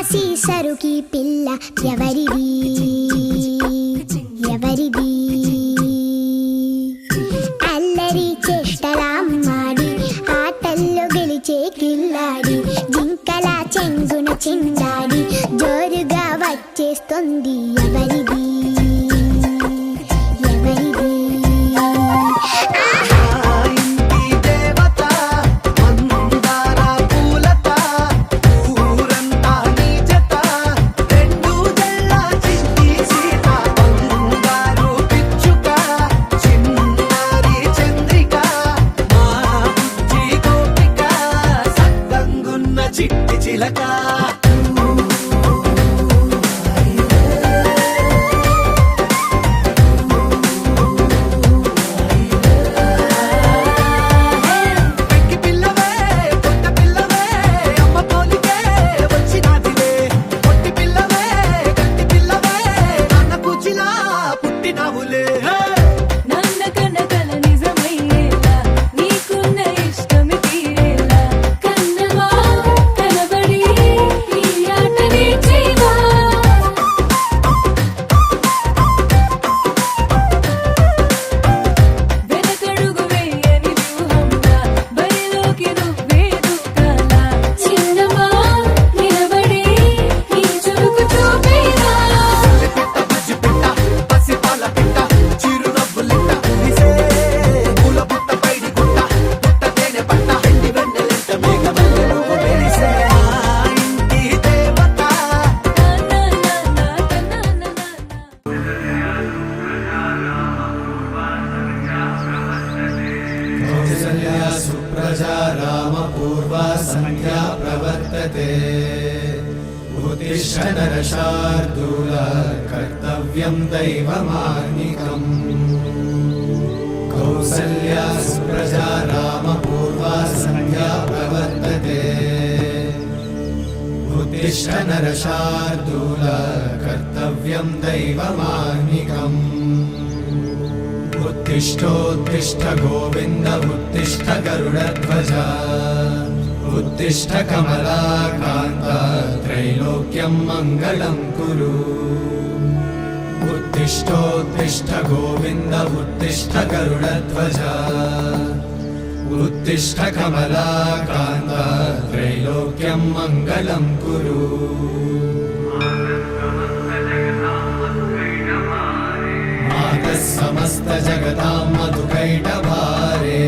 సీసరుకి పిల్ల ఎవరిది ఎవరిది? అల్లరి చేష్టలామ్మాడి ఆటల్లో గెలిచే కిల్లాడి జింకల చెంగున చిందాడి జోరుగా వచ్చేస్తుంది ఎవరిది ఎవరిది? सुप्रजा रामपूर्वा संध्या प्रवर्तते उत्तिष्ठ नरशार्दूल कर्तव्यं दैवमान्निकम् कौसल्या सुप्रजा रामपूर्वा संध्या प्रवर्तते उत्तिष्ठ नरशार्दूल कर्तव्यं दैवमान्निकम् उत्तिष्ठोत्तिष्ठ गोविन्द उत्तिष्ठ गरुडध्वज उत्तिष्ठ कमलाकान्त त्रैलोक्यं मङ्गलं कुरु उत्तिष्ठोत्तिष्ठ गोविन्द उत्तिष्ठ गरुडध्वज उत्तिष्ठ कमलाकान्त त्रैलोक्यं मङ्गलं कुरु समस्त जगतां मधुकैटभारे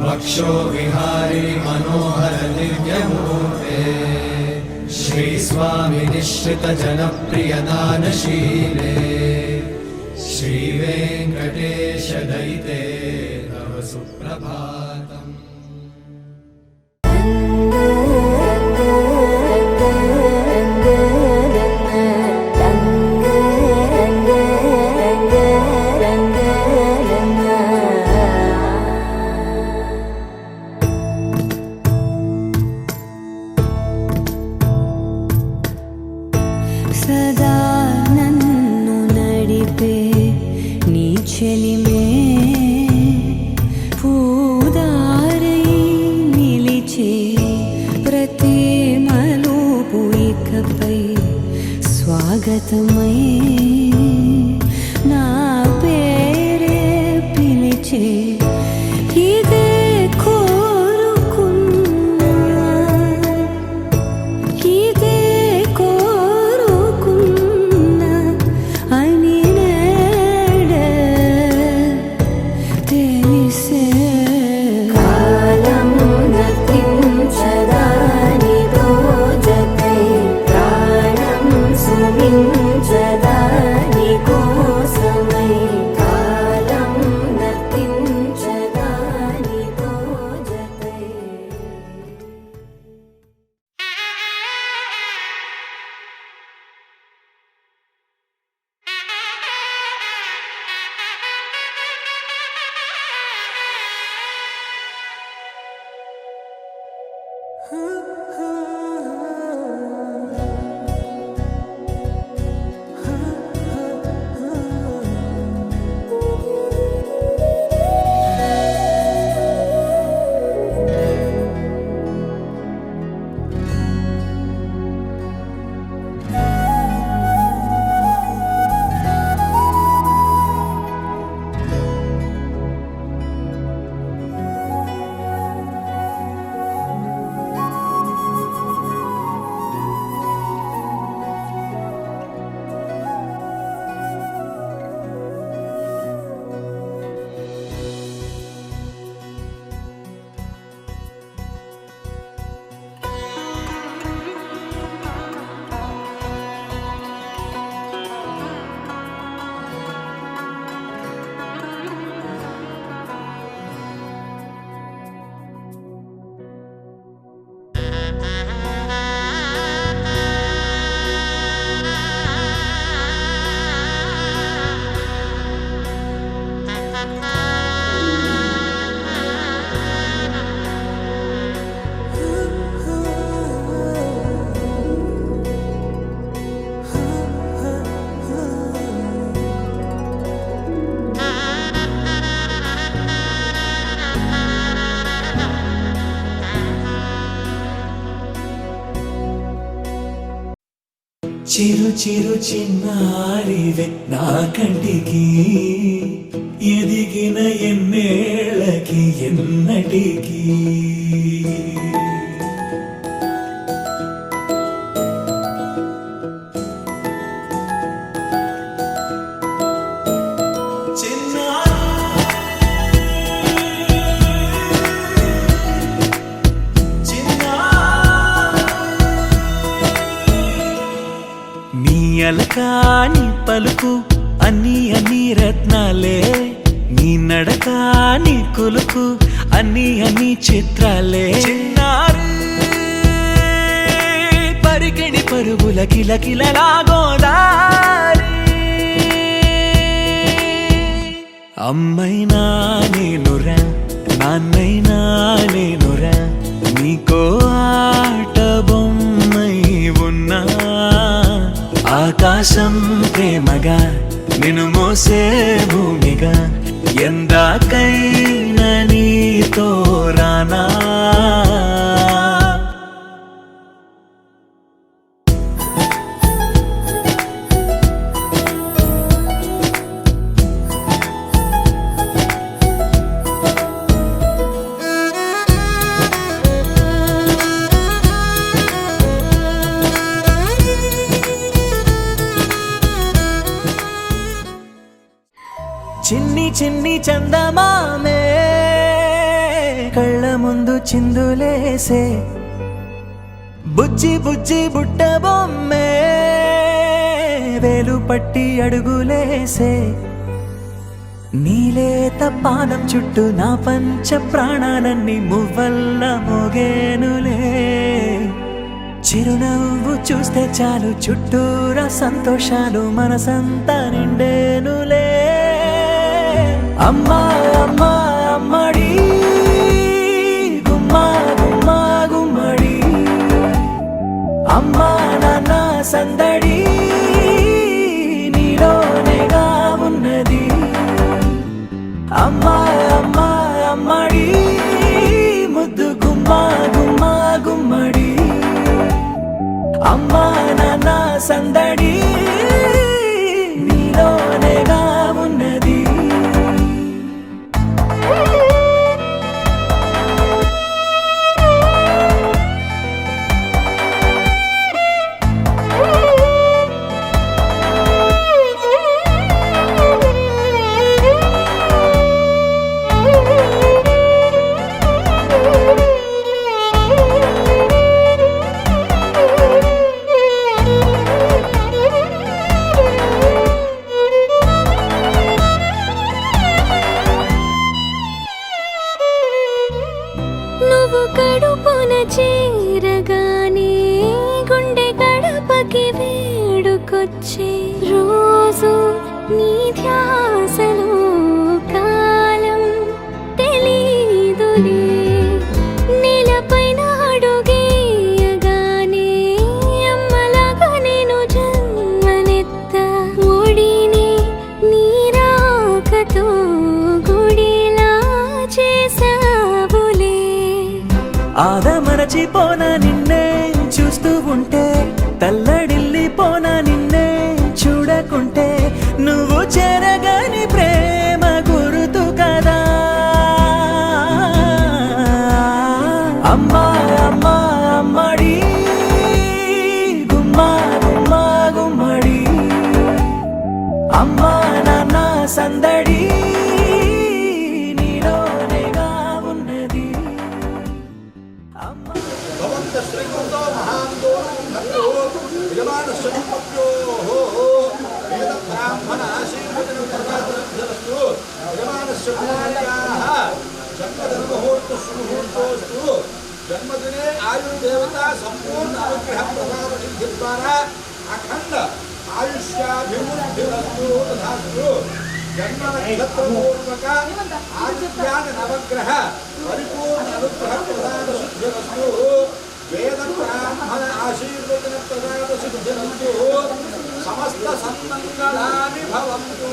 वक्षो विहारी मनोहर दिव्यमूर्ते श्री स्वामी निश्चित जनप्रिय दानशीले श्री वेंकटेश दयिते तव सुप्रभातम्। सदा नन्नु नडिपे नी चलिमे पूदारै निलिचे प्रति मलूपु इकपै स्वागतमै ना पेरे पिलिचे इदे कोरुकुन्ना इदे జదా చిరు చిరు చిన్నారివే నా కంటికి ఎదిగిన ఎన్నేళ్ళకి ఎన్నటికి అలకాని పలుకు అన్ని అన్ని రత్నాలే నీ నడకాని కులుకు అన్ని అన్ని చిత్రాలే చిన్నారు పరికిణి పరుగుల కిలకిలలాగోదారి అమ్మైనా నేనురా నాన్నైనా నేనురా నీకో ఆట బొమ్మై ఉన్నా ఆకాశం ప్రేమగా నిన్ను మోసే భూమిగా ఎందాకైనా నీతో రానా చిన్ని చిన్ని చందమామే కళ్ళ ముందు చిందులేసే బుజ్జి బుజ్జి బుట్ట బొమ్మే వేలు పట్టి అడుగులేసే నీలేత పాదం చుట్టూ నా పంచ ప్రాణాలన్నీ మువ్వల్ల మోగేనులే చిరునవ్వు చూస్తే చాలు చుట్టూరా సంతోషాలు మనసంతా నిండేనులే అమ్మా అమ్మా అమ్మడి గుమ్మా గుమ్మా గుమ్మడి అమ్మా నాన్న సందడి నీలోనేగా ఉన్నది అమ్మా అమ్మా అమ్మడి ముద్దు గుమ్మా గుమ్మా గుమ్మడి అమ్మా నాన్న సందడి నీలోనేగా ఉన్నది నువ్వు కడుపున చేరగానే గుండె గడపకి వేడుకొచ్చే రోజు నీ ధ్యాసలో కాలం తెలీదులే నేలపైన అడుగేయగానే అమ్మలాగా నేను జన్మనెత్త ఒడిని నీ రాకతో గుడిలా చేసావులే ఆదమరచిపోనా నిన్నే చూస్తూ ఉంటే తల్లడిల్లిపోనా నిన్నే చూడకుంటే నువ్వు చెరగని ప్రేమ గురుతు కదా అమ్మా అమ్మా అమ్మడి గుమ్మా గుమ్మా గుమ్మడి అమ్మా నాన్న సందడి నీలోనేగా ఉన్నది శ్రీమంతో మహాంతో యజమానస్యోః వేద బ్రాహ్మణ ఆశీర్వచనం ప్రసాదరస్తు యజమానస్య కుమార్యాః జన్మదినముహూర్త సుముహూర్తోస్తు జన్మదినే ఆయుర్దేవత సంపూర్ణ అనుగ్రహ ప్రసాద సిద్ధి ద్వారా అఖండ ఆయుష్యాభివృద్ధిరస్తు తథాస్తు జన్మ నక్షత్రపూర్వక ఆదిత్యాది నవగ్రహ పరిపూర్ణ అనుగ్రహ ప్రసాద సిద్ధిరస్తు వేద బ్రాహ్మణ ఆశీర్వచన ప్రసాద సిద్ధిరస్తు సమస్త సన్మంగళాని భవంతు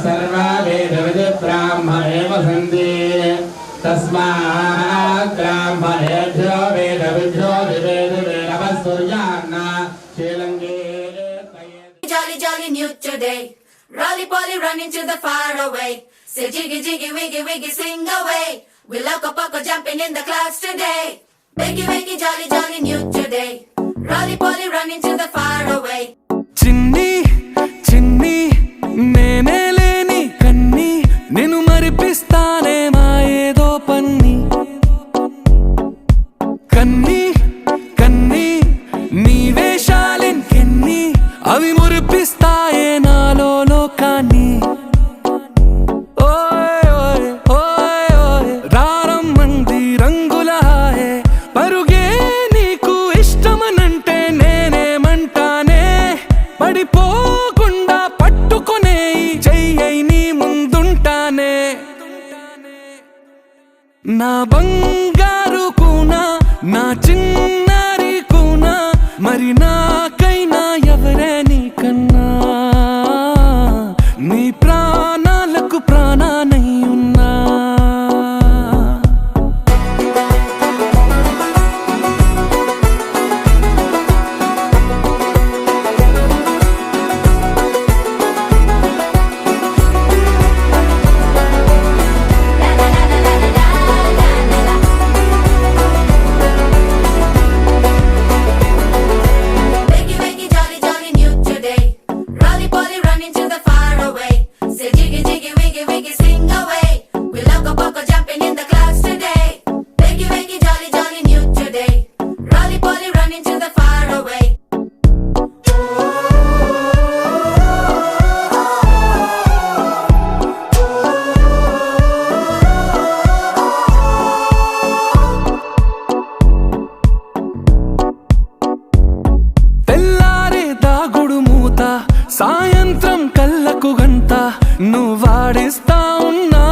सर्वा वेदविदुर्ब्राह्म एव सन्ति तस्मात् ब्राह्मणेभ्यो वेदविभ्यो दिवे दिवे नमस्तुर्यान्न शीलङ्गे Jolly, jolly new today. Rolly poly running to the far away. Say jiggy, jiggy, wiggy, wiggy, sing away. We loco poco jumping in the clouds today. Wiggy, wiggy, jolly, jolly new today. Rolly poly running to the far away. చిన్ని చిన్ని నేనే లేని కన్ని నేను మరిపిస్తానే మా ఏదో పన్ని కన్ని కన్ని నీ వేషాలెన్కెన్ని అవి మురిపిస్తాయే నాలో లోకాన్ని ఓయ్ ఓయ్ ఓయ్ ఓయ్ రారమ్మంది రంగుల హాయే పరుగే నీకు ఇష్టమనంటే నేనేమంటానే పడిపోకుండా పట్టుకునే చెయ్యై నీ ముందుంటానే నా బంగారు కూనా నా చిన్నారి కూనా మరి నాకైనా ఎవరే నీకన్నా నీ ప్రాణాలకు ప్రాణానై ఉన్నా Wiggy, wiggy, jolly, jolly new today. Rolly poly running to the far away. Say jiggy, jiggy, wiggy, wiggy, sing away. We loco poco jumping in the clouds today. Wiggy, wiggy, jolly, jolly new today. Rolly poly running to the far away. తెల్లారే దాగుడు మూత సాయంత్రం కళ్ళకు గంట నువ్వాడిస్తా ఉన్నా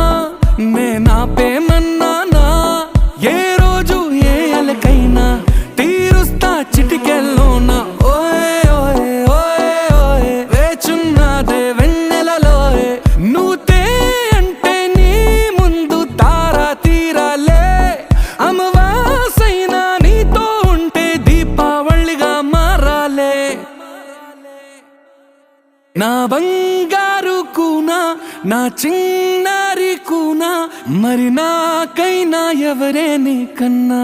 నేనాపేమన్నానా ఏ రోజు ఏ అలకైనా తీరుస్తా చిటికెల్లోనా ఓయ్ ఓయ్ ఓయ్ ఓయ్ వేచున్నదే వెన్నెలలోయే నువ్వుతే అంటే నీ ముందు తారా తీరాలే అమవాసైనా నీతో ఉంటే దీపావళిగా మారాలే నా బంగారు కూనా నా చిన్నారి కూనా మరి నాకైనా ఎవరే నీకన్నా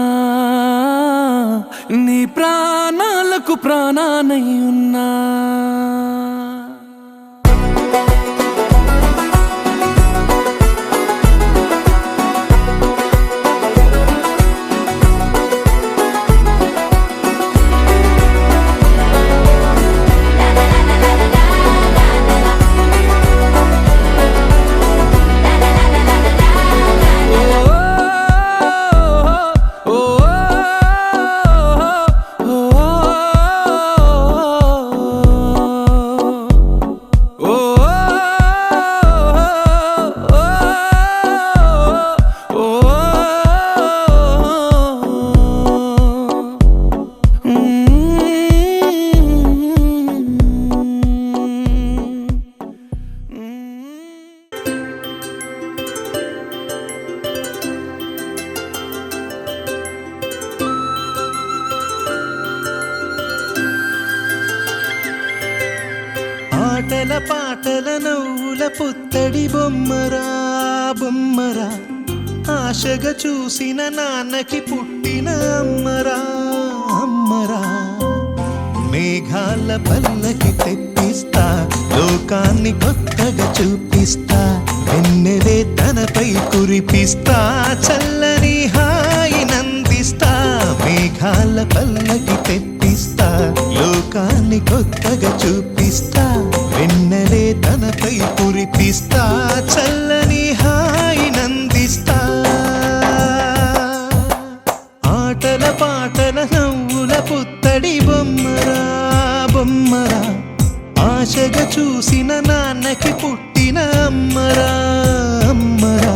నీ ప్రాణాలకు ప్రాణానై ఉన్నా ఆటల పాటల నవ్వుల పుత్తడి బొమ్మరా బొమ్మరా ఆశగా చూసిన నాన్నకి పుట్టిన అమ్మరా అమ్మరా మేఘాల పల్లకి తెప్పిస్తా లోకాన్ని కొత్తగా చూపిస్తా వెన్నెలే తనపై కురిపిస్తా చల్లని హాయి నందిస్తా మేఘాల పల్లకి తెప్పిస్తా లోకాన్ని కొత్తగా చూపిస్తా వెన్నెలే తనపై కురిపిస్తా చల్లని హాయి నందిస్తా ఆటల పాటల నవ్వుల పుత్తడి బొమ్మరా బొమ్మరా ఆశగా చూసిన నాన్నకి పుట్టిన అమ్మరా అమ్మరా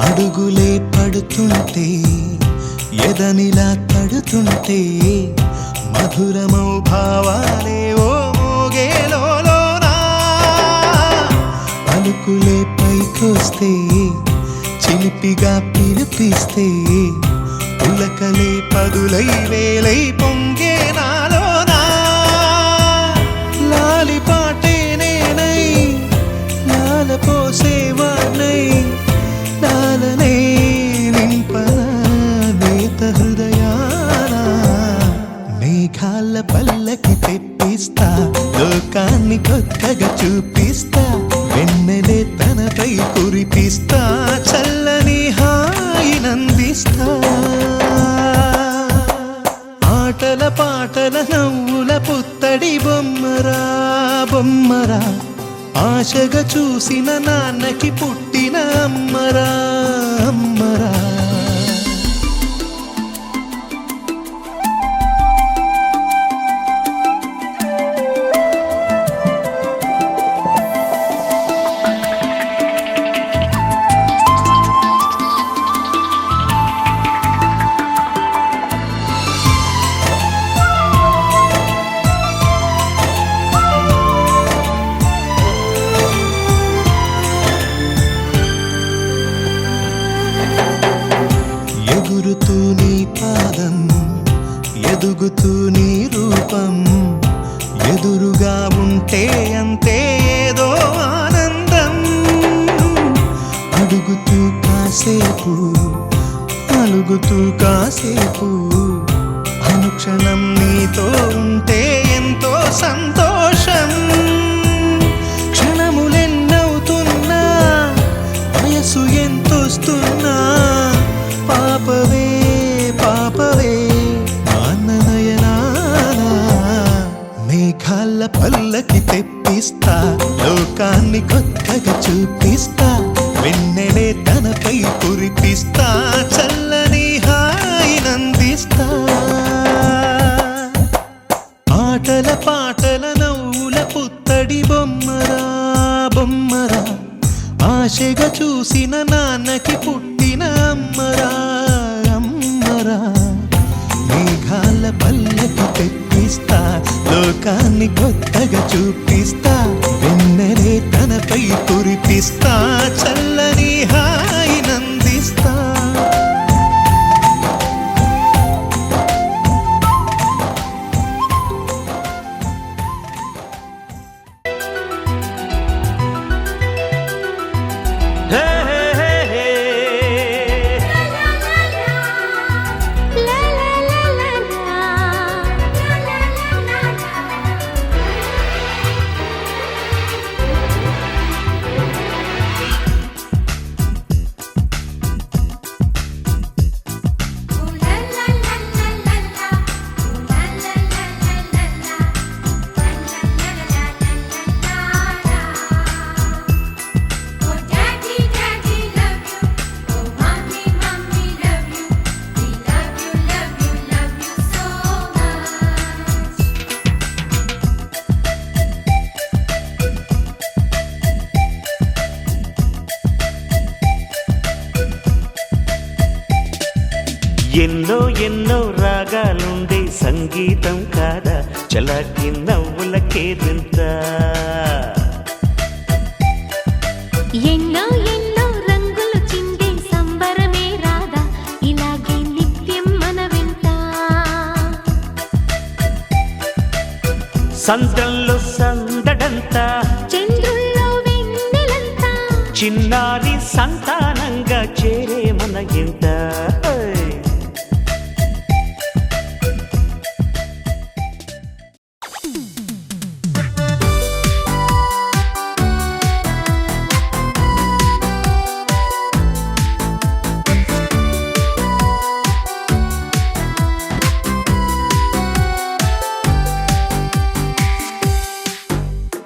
అడుగులే పడుతుంటే ఎదనిలా తడుతుంటే మధురమౌ భావాలే ఓ మోగేలోనా పలుకులే పైకొస్తే చిలిపిగా పిలిపిస్తే పులకలే పదులై వేలై పొంగే నాలోనా లాలి పాటే నేనై లాల పోసేవాణ్ణై లాలనే నింపన నేత హృదయాన మేఘాల పల్లకి తెప్పిస్తా లోకాన్ని కొత్తగా చూపిస్తా వెన్నెలే తనపై కురిపిస్తా చల్లని హాయి నందిస్తా ఆటల పాటల నవ్వుల పుత్తడి బొమ్మరా బొమ్మరా ఆశగా చూసిన నాన్నకి పుట్టిన అమ్మరా అమ్మరా ఎగురుతూ నీ పాదం ఎదుగుతూ నీ రూపం ఎదురుగా ఉంటే అంతే ఏదో ఆనందం అడుగుతూ కాసేపు అలుగుతూ కాసేపు అనుక్షణం నీతో ఉంటే ఎంతో సంతోషం క్షణములెన్నవుతున్నా వయసు ఎంతొస్తున్నా పాపవే పాపవే నాన్ననయనానా మేఘాల పల్లకి తెప్పిస్తా లోకాన్ని కొత్తగా చూపిస్తా వెన్నెలే తనపై కురిపిస్తా చల్లని హాయి నందిస్తా ఆటల పాటల నవ్వుల పుత్తడి బొమ్మరా బొమ్మరా ఆశగా చూసిన నాన్నకి పుట్టిన అమ్మరా అమ్మరా మేఘాల పల్లకి తెప్పిస్తా లోకాన్ని కొత్తగా చూపిస్తా వెన్నెలే తనపై కురిపిస్తా చల్లని హాయి నందిస్తా ఎన్నో ఎన్నో రాగాలుండే సంగీతం కాదా చలాకి నవ్వులకేదింత ఎన్నో ఎన్నో రంగులు చిందే సంబరమే రాదా ఇలాగే నిత్యం మన వెంట సంద్రంలో సందడంతా చంద్రుల్లో వెన్నెలంతా చిన్నారి సంతానంగా చేరే మన ఇంట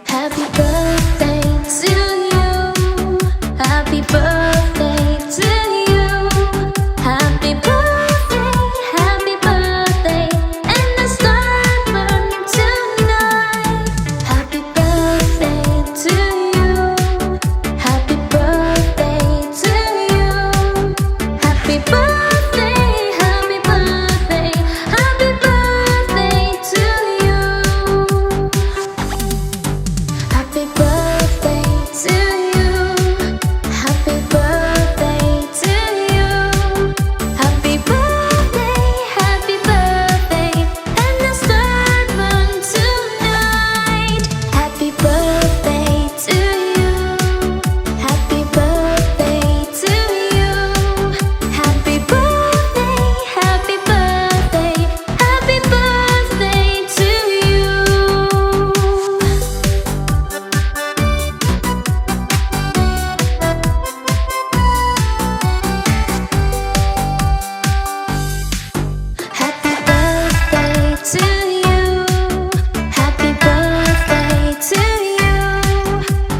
Happy birthday to you. Happy birthday to you. Happy birthday, happy birthday. And the star burning tonight. Happy birthday to you. Happy birthday to you. Happy birthday, happy birthday. Happy birthday to you. Happy birthday to you. Happy birthday to you. Happy birthday, happy birthday. And the star burn tonight. Happy birthday to you. Happy birthday to you. Happy birthday, happy birthday. Happy birthday to you. Happy birthday to you. Happy birthday to you.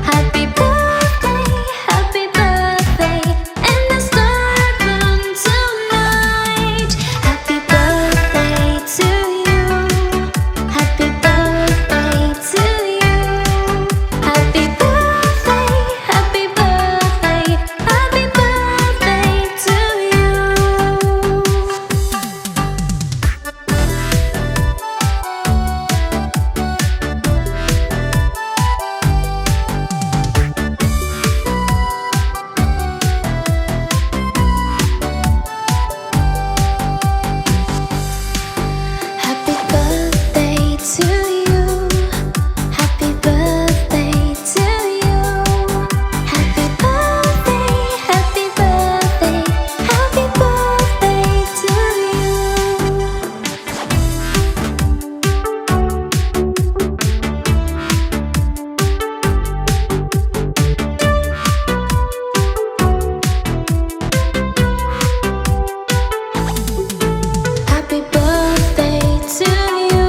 Happy birthday, happy birthday. And the star burn tonight. Happy birthday to you. Happy birthday to you. Happy birthday, happy birthday. Happy birthday to you. Happy birthday to you. Happy birthday to you. Happy birthday, happy birthday. Happy birthday to you. Happy birthday to you.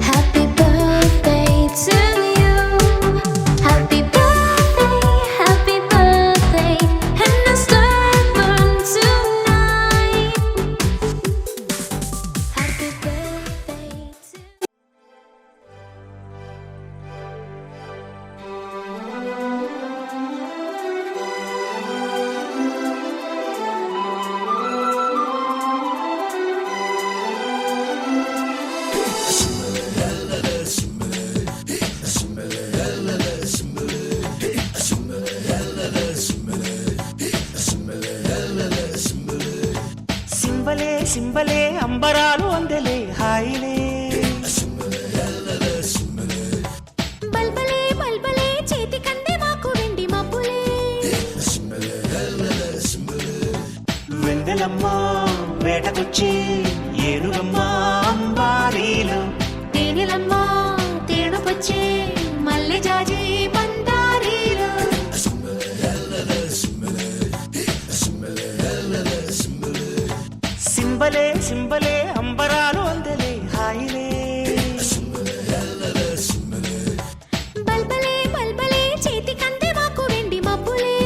Happy birthday to you. Happy birthday, happy birthday. And the star burn tonight. Happy birthday to సింబలే సింబలే అంబరాలు అందలే హాయిలే బల్బలే బల్బలే చేతి కందే మాకు వెండి మబ్బులే వెంగలమ్మ వేటకొచ్చి ఏనుగమ్మ అంబారీలు తేనెలమ్మ తేడుపొచ్చే మల్లె జాజి బండారీలు సింబలే సింబలే అంబరాలు అందలే హాయిలే బల్బలే బల్బలే చేతి కందే మాకు వెండి మబ్బులే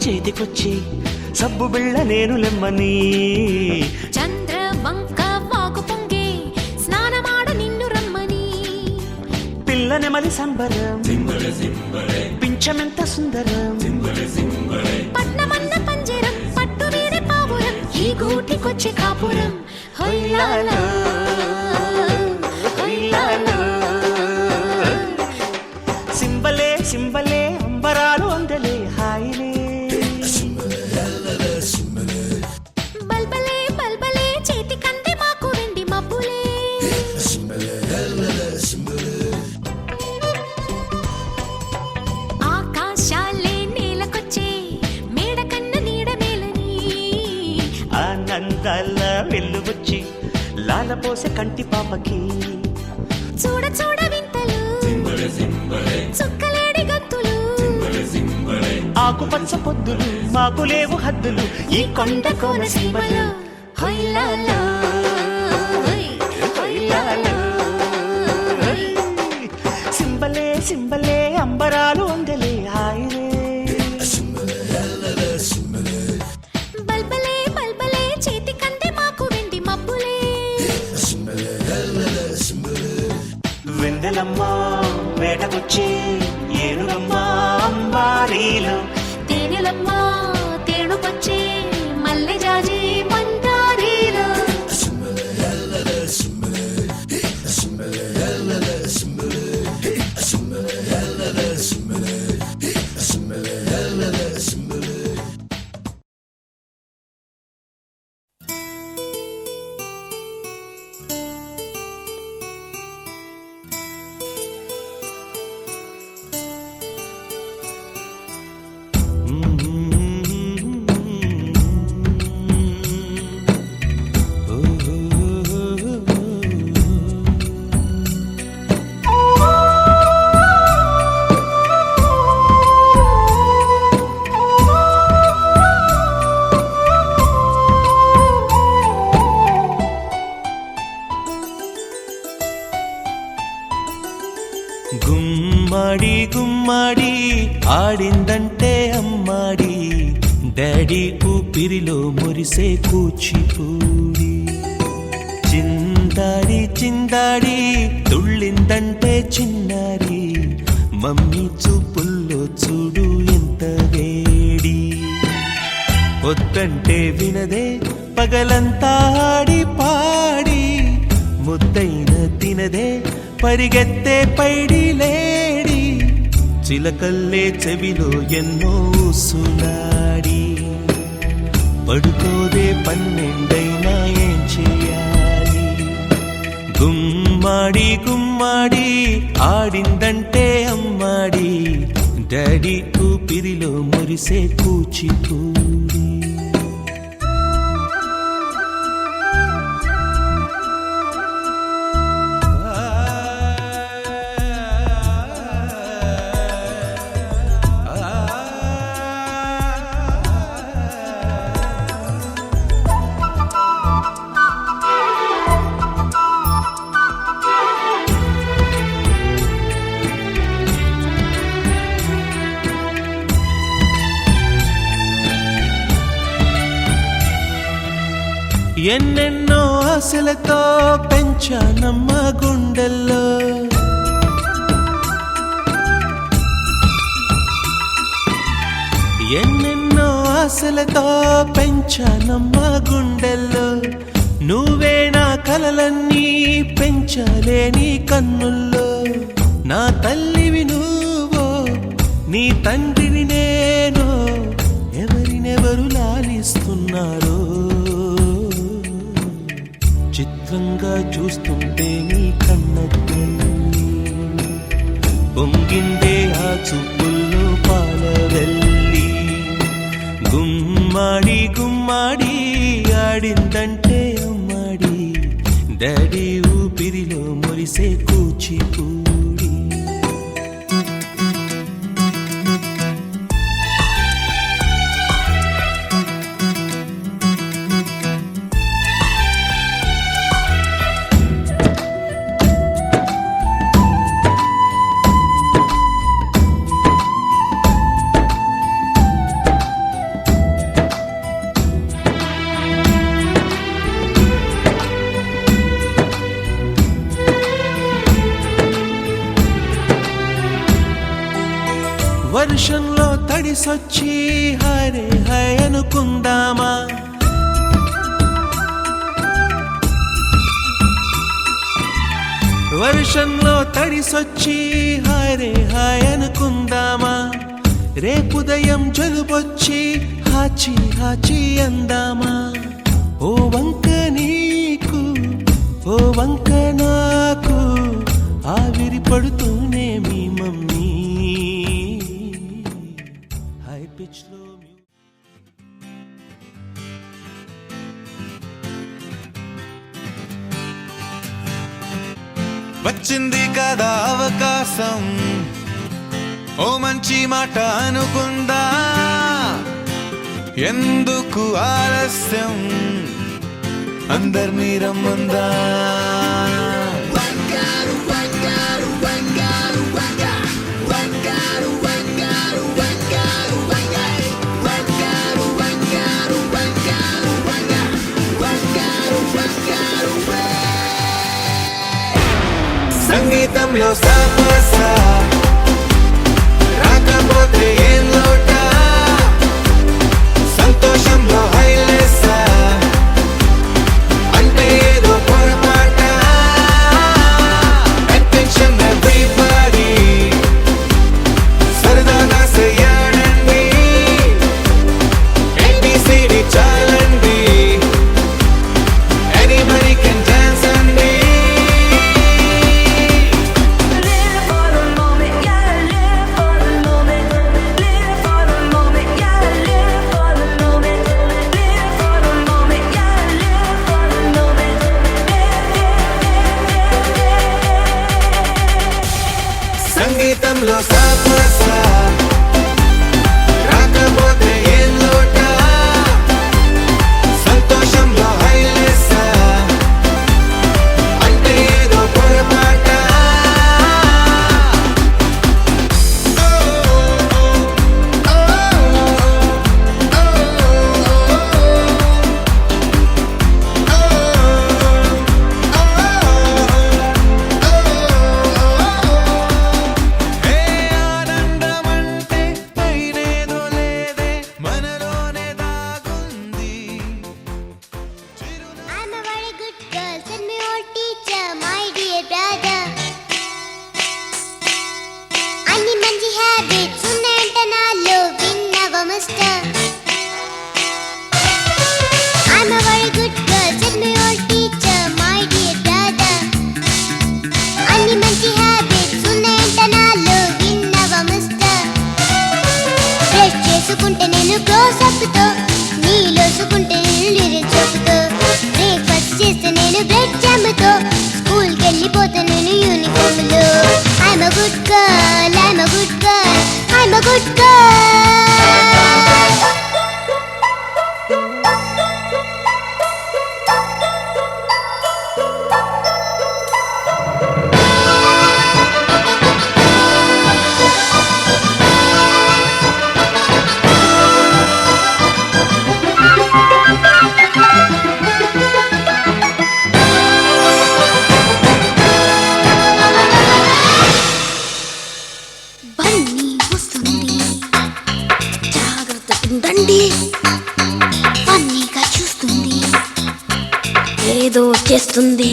చేతికొచ్చి సబ్బు బిళ్ళ నేను లెమ్మని చంద్ర వంక వాగు పొంగే స్నానమాడ నిన్ను రమ్మని పిల్ల నెమలి సంబరం పింఛమెంత సుందరం పట్నమన్న పంజరం పట్టు వీడి పావురం ఈ గూటికొచ్చే కాపురం హొయ్యాలా హొయ్యాలా సింబలే సింబలే అంబరాలు అందలే హాయిలే బల్బలే బల్బలే చేతి కంది మాకు వెండి మబ్బులే ఆకాశాలే నేలకొచ్చే మేడ కన్న నీడ మేలని ఆనందాల వెల్లువచ్చి లాలపోసే కంటి పాపకి చూడ చూడ వింతలు చుక్కలేడి గంతులు ఆకుపచ్చ పొద్దులు మాకు లేవు హద్దులు ఈ కొండ కోన సీమలో హొయ్యాలా హొయ్యాలా సింబలే సింబలే అంబరాలు అందలే హాయిలే బల్బలే బల్బలే చేతి కంది మాకు వెండి మబ్బులే వెందెలమ్మ వేటకొచ్చి ఏనుగమ్మ అంబారీలు తేనెలమ్మ తేనుకొచ్చే మల్లె జాజి మందారీలు గుమ్మడి గుమ్మడి ఆడిందంటే అమ్మాడి డాడీ ఊపిరిలో మురిసే కూచిపూడి చిందాడి చిందాడి తుళ్ళిందంటే చిన్నారి మమ్మీ చూపుల్లో చూడు ఎంత వేడి వద్దంటే వినదే పగలంతా ఆడి పాడి ముద్దైన తినదే పరిగెత్తే పైడి లేడి చిలకల్లే చెవిలో ఎన్నో ఊసులాడి పడుకోదే పన్నెండైనా ఏం చేయాలి గుమ్మాడి గుమ్మాడి ఆడిందంటే అమ్మాడి డాడీ ఊపిరిలో మురిసే కూచిపూడి ఎన్నెన్నో ఆశలతో పెంచానమ్మ గుండెల్లో ఎన్నెన్నో ఆశలతో పెంచానమ్మ గుండెల్లో నువ్వే నా కలలన్నీ పెంచాలే నీ కన్నుల్లో నా తల్లివి నువ్వో నీ తండ్రిని నేను ఎవరినెవరు లాలిస్తున్నారో చిత్రంగా చూస్తుంటే నీ కన్న తల్లి పొంగిందే ఆ చూపుల్లో పాలవెల్లి గుమ్మాడి గుమ్మాడి ఆడిందంటే అమ్మాడి డాడీ ఊపిరిలో మురిసే కూచిపూడి జలుబొచ్చి హరే హాయ్ అనుకుందామా వర్షంలో తడిసొచ్చి హరే హాయ్ అనుకుందామా రేపుదయం జలుబొచ్చి హాచి హాచి అందామా ఓ వంక నీకు ఓ వంక నాకు ఆవిరి పడుతూనే మీ మమ్మీ హై పిచ్ లో వచ్చింది కదా అవకాశం ఓ మంచి మాట అనుకుందా ఎందుకు ఆలస్యం అందర్నీ రమ్మందా సంగీతంలో సమస్య రాకపోతే ఏం లోట సంతోషంలో హైలెస్ అంటే ఏదో పొరపాట అటెన్షన్ ఎవ్రీబడీ సరదాగా చెయ్యాడండి ABCD చాలండి ఎనీబడీ కెన్ డాన్స్ అండి సంగీతంలో సమస్య రాకపోతే ఏం లోట సంతోషంలో హైలెస్ అంటే ఏదో పొరపాట ఆనందమంటే పైనేదో లేదే మనలోనే దాగుంది I'm a very good girl, send me your teacher, my dear brother. అన్ని మంచి హ్యాబిట్స్ ఉన్నాయంట నాలో విన్నవ mister. I'm a very good girl, send me your teacher, my dear brother. అన్ని మంచి హ్యాబిట్స్ ఉన్నాయంట నాలో విన్నవ మిస్టర్. బ్రష్ చేసుకుంటే నేను క్లోజప్ తో నీలోసుకుంటే నేను లిరిక్స్ చెబుతూ బ్రేక్ఫాస్ట్ చేస్తే నేను బ్రెడ్ జామ్ తో స్కూల్ కి వెళ్ళిపోతే నేను యూనిఫామ్ లో I'm a good girl I'm a good girl I'm a good girl Bunny వస్తుంది జాగ్రత్త ఉండండి ఫన్నీగా చూస్తుంది ఏదో చేస్తుంది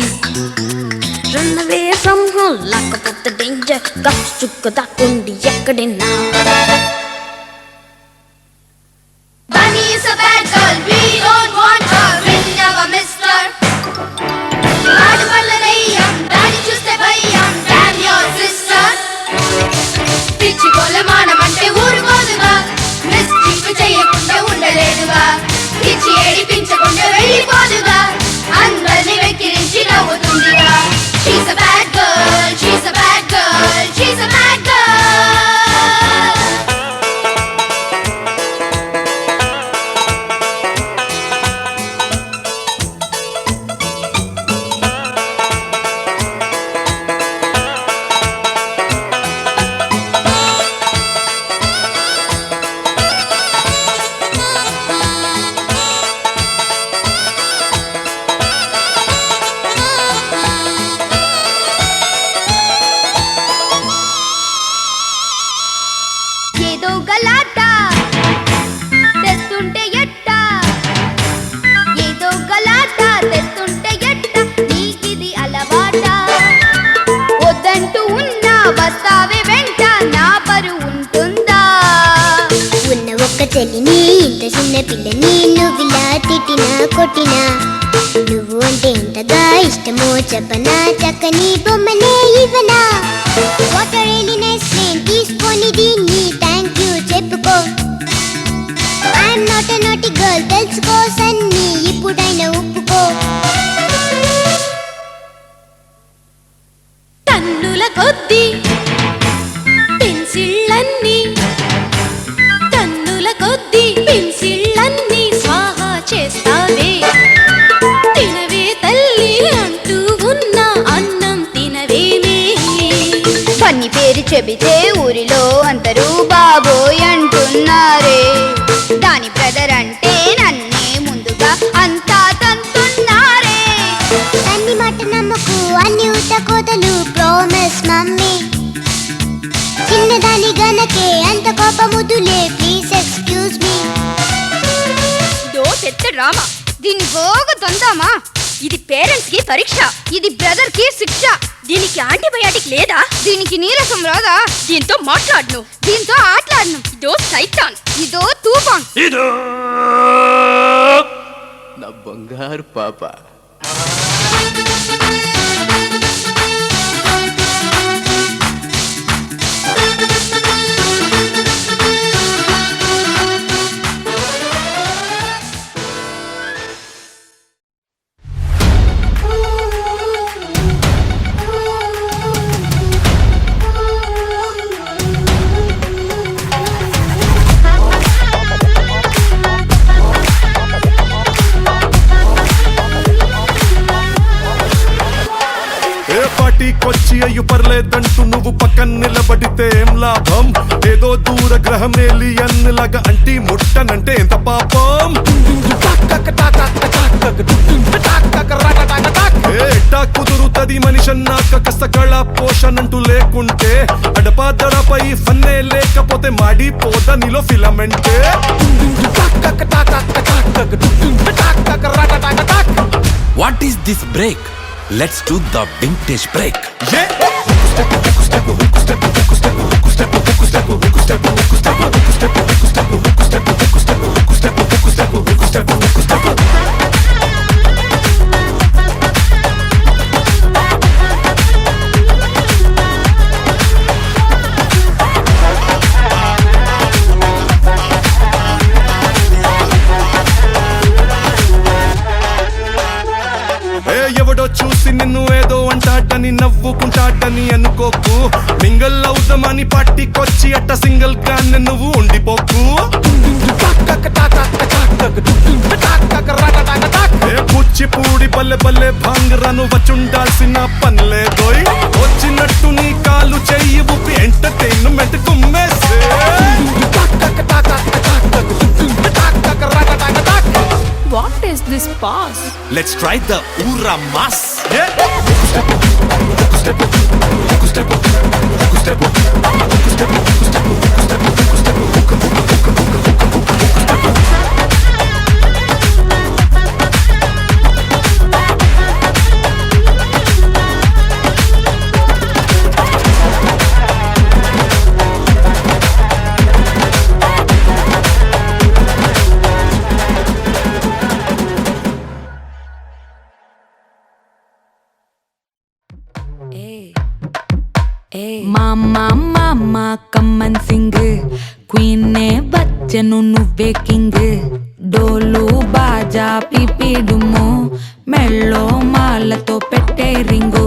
రన్ అవే ఫ్రమ్ హోమ్ లేకపోతే డేంజర్ గప్ చుక్క దాక్కుండి ఎక్కడైనా Bunny is a bad girl, we don't want her. Ring never missed her. ఆడు పళ్ళ దయ్యం, దాన్ని చూస్తే భయం. Damn your sister. పిచ్చి కొలమానమంటే ఊరుకోదుగా. Mischief చెయ్యకుండా ఉండలేదుగా. పిచ్చి ఏడిపించకుండా వెళ్ళిపోదుగా. అందరిని వెక్కిరించి నవ్వుతుందిగా. She's a bad girl, she's a bad girl, she's a bad girl. చెల్లిని ఇంత చిన్న పిల్లని నువ్విలా తిట్టినా కొట్టినా నువ్వు అంటే ఎంతగా ఇష్టమో చెప్పనా చక్కని బొమ్మనే ఇవ్వనా వాటర్ రియల్లీ నైస్ ఫ్రెండ్ తీసుకొని దీన్ని థ్యాంక్ యూ చెప్పుకో ఐఎమ్ నాట్ ఎ నాటి గర్ల్ తెలుసుకో సన్ని ఇప్పుడైనా ఒప్పుకో టన్నుల కొద్ది పెన్సిళ్ళన్నీ టన్నుల కొద్ది పెన్సిళ్ళన్నీ స్వాహా చేస్తావే తినవే తల్లి అంటూ ఉన్న అన్నం తినవేమే పన్ని పేరు చెబితే ఊరిలో అందరూ బాబోయ్ అంటున్నారే దాని బ్రదర్ అంటే నన్నే ముందుగా అంతా తంతున్నారే అన్ని మాట నమ్మకు అన్ని ఉత్త కోతలు ప్రామిస్ మమ్మీ చిన్నదాని గనకే అంత కోపముదులే ప్లీజ్ ఎక్స్క్యూజ్ మీ దో పెద్ద డ్రామా దీన్ని బాగా తందామా ఇది పేరెంట్స్ కి పరీక్ష ఇది బ్రదర్ కి శిక్ష దీనికి యాంటీబయాటిక్ లేదా దీనికి నీరసం రాదా దీంతో మాట్లాడను దీంతో ఆటలాడను ఇదో సైతాన్ ఇదో తూఫాన్ ఇదో నా బంగారు పాప కొచ్చి అయ్యు పర్లేదంటూ నువ్వు పక్కన నిలబడితే ఏం లాభం ఏదో దూర గ్రహం ఏలియన్ లాగా అంటి ముట్టనంటే ఎంత పాపం ఎట్టా కుదురుతది మనిషన్నాక కష్టకళ పోషణంటూ లేకుంటే అడపాదడపై ఫన్నే లేకపోతే మాడిపోత నీలో ఫిలమెంటే what is this break let's do the vintage break ఎవడో చూసి నిన్ను ఏదో అంటాడని నవ్వుకుంటాడని అనుకోకు మింగల్ అవుదామని పార్టీకొచ్చి అట్ట సింగిల్ గా నువ్వు ఉండిపోకు కూచిపూడి బల్లె బల్లె భాంగరను వచ్చుండాల్సిన పనిలేదోయ్ వచ్చినట్టు నీ కాలు చెయ్యి ఊపి ఎంటర్టైన్మెంట్ కుమ్మేసే What is this pass? Let's try the ఊరా mass Mama, mama, come and sing. Queen ne bachanu nuvve king. Dolu baja pipidumu. Mello malato pette ringu.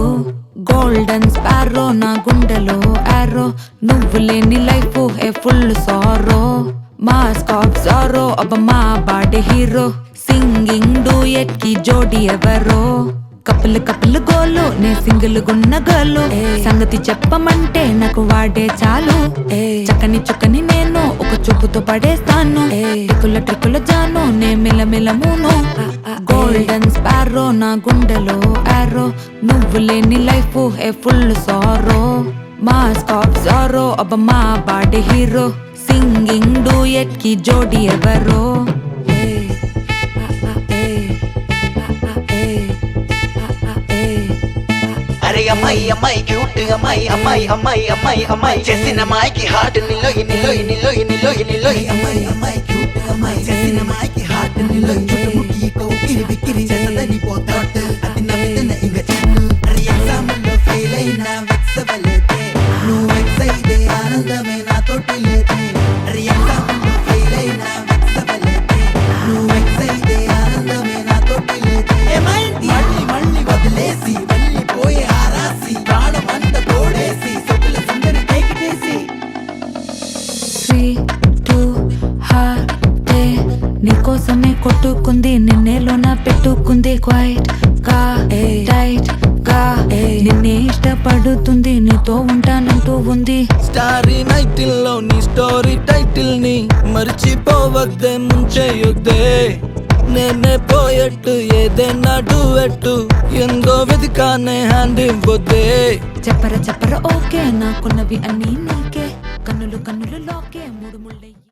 Golden sparrow na gundalo arrow. Nuvleni life a full sorrow. Mask of sorrow abba ma bade hero. Singing duet ki jodi evaro. కప్పులు కప్పులు గోలు నే single గున్న గోలు సంగతి చెప్పమంటే నాకు వాడే చాలు చక్కని చుక్కని నేను ఒక చూపుతో పడేస్తాను ట్రిక్కుల ట్రిక్కుల జాను నే మిలమిల మూను గోల్డెన్ స్పారో నా గుండెలో ఆరో నువ్వు లేని life A full sorrow mask of sorrow అబ్బ మా బాడీ హీరో సింగింగ్ డూయట్ కి జోడి ఎవరో అరే అమ్మాయి అమ్మాయి క్యూట్ అమ్మాయి అమ్మాయి అమ్మాయి అమ్మాయి అమ్మాయి చేసిన అమ్మాయికి హార్ట్ నిలో నిలో నిలో నిలో నిలో అమ్మాయి అమ్మాయి క్యూట్ నీకోసమే కొట్టుకుంది నిన్నేలోన పెట్టుకుంది క్వైట్ గా టైట్ గా నిన్నే ఇష్టపడుతుంది నీతో ఉంటానంటూ ఉంది. స్టారీ నైటిల్ లో నీ స్టోరీ టైటిల్ ని మర్చిపోవద్దే ముంచేయొద్దే. నేనే పోయట్టు ఏదైనా డూయట్టు ఎందో వెతికానే హ్యాండ్ ఇవ్వొద్దే. చెప్పర చెప్పర ఓకే నాకున్నవి అన్నీ నీకే కన్నులు కన్నులు లోకే మూడు ముళ్ళే.